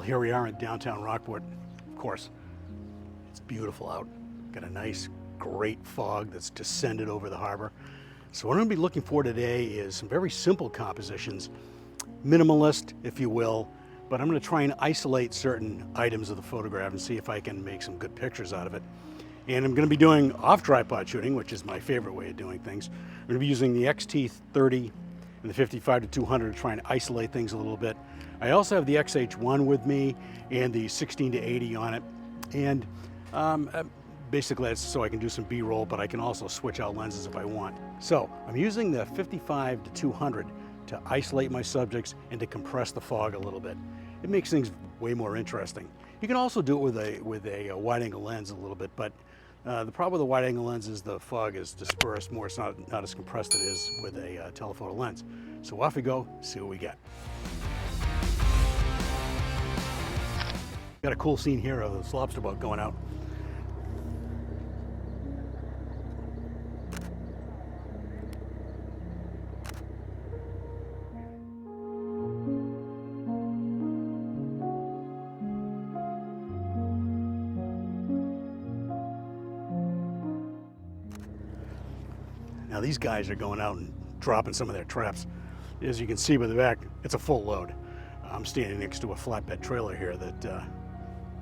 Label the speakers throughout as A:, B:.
A: here we are in downtown Rockport. Of course, it's beautiful out. Got a nice, great fog that's descended over the harbor. So what I'm going to be looking for today is some very simple compositions, minimalist, if you will, but I'm going to try and isolate certain items of the photograph and see if I can make some good pictures out of it. And I'm going to be doing off-tripod shooting, which is my favorite way of doing things. I'm going to be using the X-T30 and the 55-200 to try and isolate things a little bit. I also have the X-H1 with me and the 16-80 on it. And basically that's so I can do some B-roll, but I can also switch out lenses if I want. So I'm using the 55-200 to isolate my subjects and to compress the fog a little bit. It makes things way more interesting. You can also do it with a wide-angle lens a little bit, but the problem with the wide-angle lens is the fog is dispersed more. It's not as compressed as it is with a telephoto lens. So off we go, see what we get. Got a cool scene here of this lobster boat going out. Now these guys are going out and dropping some of their traps. As you can see by the back, it's a full load. I'm standing next to a flatbed trailer here that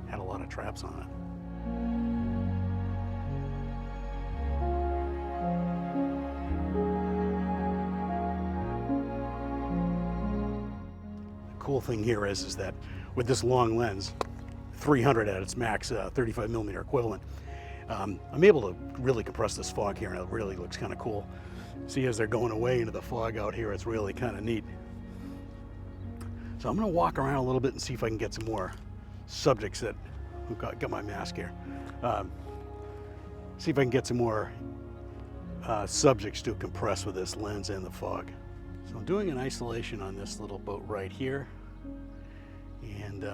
A: had a lot of traps on it. The cool thing here is that with this long lens, 300 at its max, 35mm equivalent, I'm able to really compress this fog here, and it really looks kind of cool. See, as they're going away into the fog out here, it's really kind of neat. So I'm going to walk around a little bit and see if I can get some more subjects that, got my mask here. See if I can get some more subjects to compress with this lens and the fog. So I'm doing an isolation on this little boat right here, and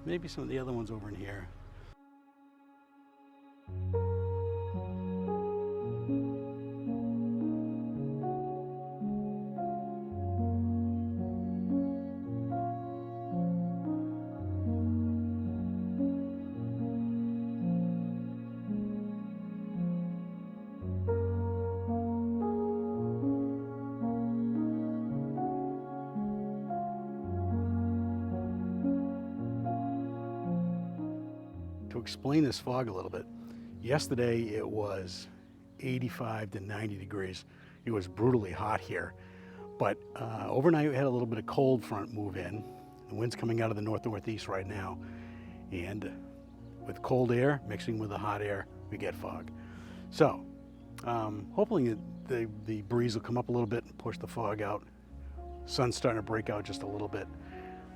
A: maybe some of the other ones over in here. To explain this fog a little bit, yesterday it was 85 to 90 degrees. It was brutally hot here, but overnight we had a little bit of cold front move in. The wind's coming out of the north-northeast right now, and with cold air mixing with the hot air, we get fog. So hopefully the breeze will come up a little bit and push the fog out. Sun's starting to break out just a little bit,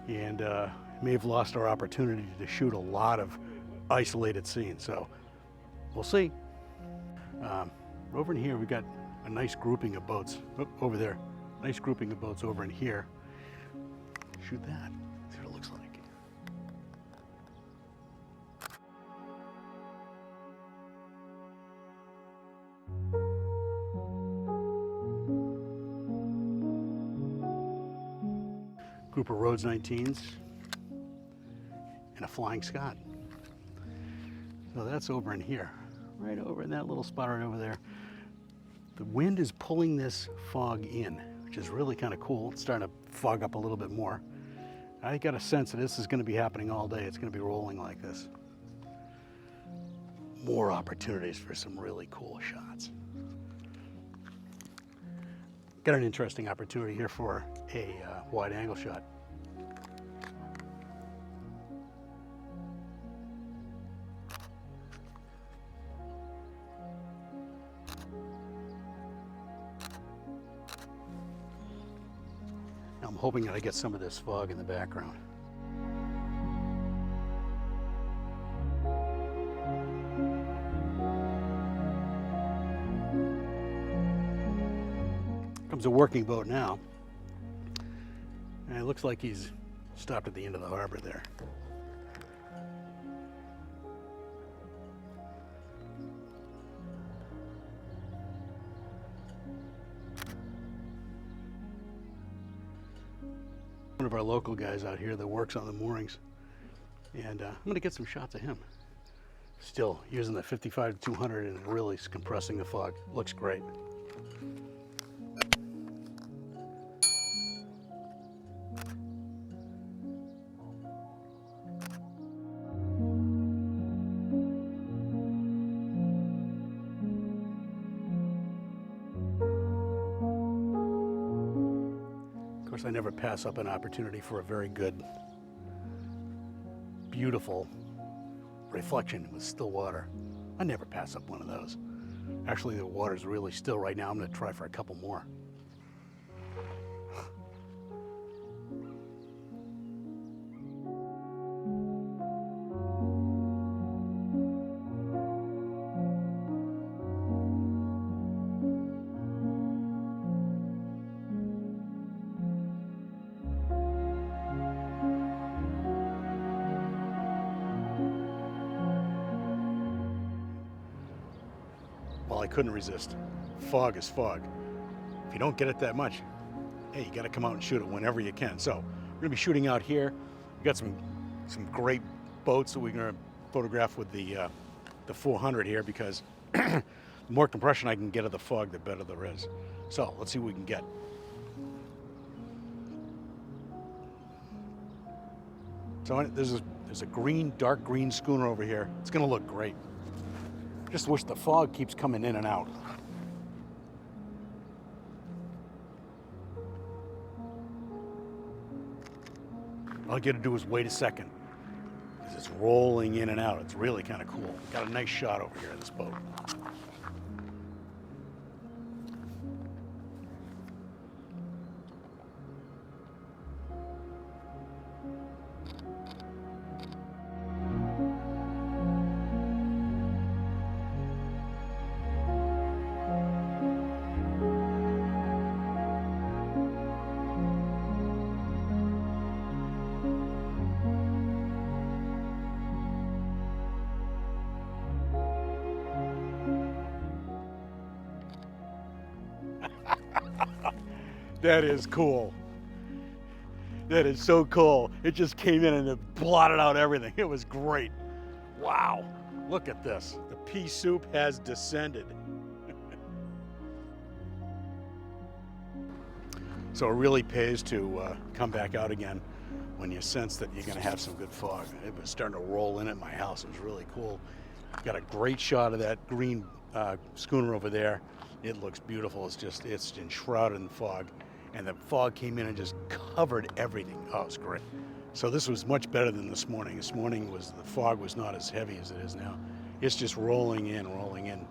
A: and may have lost our opportunity to shoot a lot of isolated scenes, so we'll see. Over in here we got a nice grouping of boats. Over there, nice grouping of boats over in here. Shoot that, see what it looks like. Group of Rhodes 19s and a Flying Scot. So that's over in here, right over in that little spot right over there. The wind is pulling this fog in, which is really kind of cool. It's starting to fog up a little bit more. I got a sense that this is going to be happening all day. It's going to be rolling like this. More opportunities for some really cool shots. Got an interesting opportunity here for a wide angle shot. I'm hoping that I get some of this fog in the background. Comes a working boat now, and it looks like he's stopped at the end of the harbor there. One of our local guys out here that works on the moorings And I'm going to get some shots of him. Still using the 55-200 and really compressing the fog. Looks great. Of course, I never pass up an opportunity for a very good, beautiful reflection with still water. I never pass up one of those. Actually, the water's really still right now. I'm going to try for a couple more. Well, I couldn't resist. Fog is fog. If you don't get it that much, hey, you got to come out and shoot it whenever you can. So we're going to be shooting out here. We got some great boats that we're going to photograph with the 400 here, because the more compression I can get of the fog, the better there is. So let's see what we can get. So there's a green, dark green schooner over here. It's going to look great. Just wish the fog keeps coming in and out. All you got to do is wait a second, because it's rolling in and out. It's really kind of cool. Got a nice shot over here of this boat. That is cool. That is so cool. It just came in and it blotted out everything. It was great. Wow. Look at this. The pea soup has descended. So it really pays to come back out again when you sense that you're going to have some good fog. It was starting to roll in at my house. It was really cool. Got a great shot of that green schooner over there. It looks beautiful. It's enshrouded in fog. And the fog came in and just covered everything. Oh, it's great. So this was much better than this morning. This morning the fog was not as heavy as it is now. It's just rolling in, rolling in.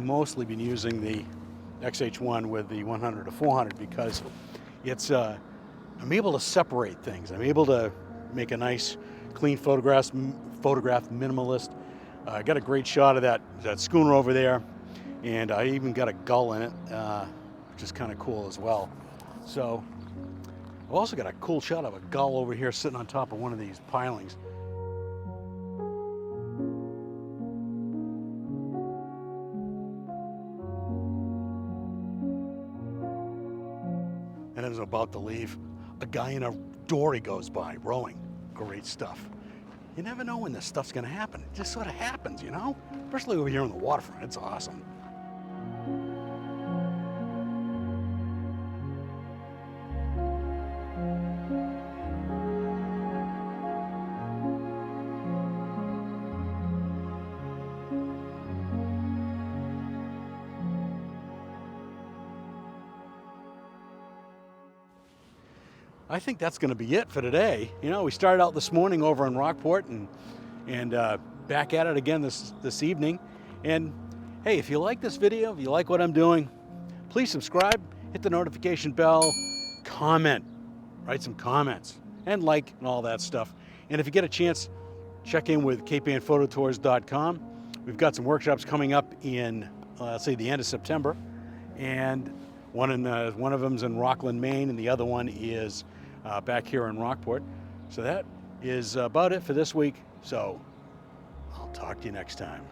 A: Mostly been using the X-H1 with the 100 to 400 because it's, I'm able to separate things. I'm able to make a nice, clean photograph minimalist. I got a great shot of that schooner over there, and I even got a gull in it, which is kind of cool as well. So I've also got a cool shot of a gull over here sitting on top of one of these pilings. And as I'm about to leave, a guy in a dory goes by, rowing. Great stuff. You never know when this stuff's gonna happen. It just sort of happens, you know? Especially over here on the waterfront, it's awesome. I think that's going to be it for today. You know, we started out this morning over in Rockport and back at it again this evening. And hey, if you like this video, if you like what I'm doing, please subscribe, hit the notification bell, comment, write some comments, and like and all that stuff. And if you get a chance, check in with capeannphototours.com. We've got some workshops coming up in, let's say, the end of September, and one of them's in Rockland, Maine, and the other one is back here in Rockport. So that is about it for this week. So I'll talk to you next time.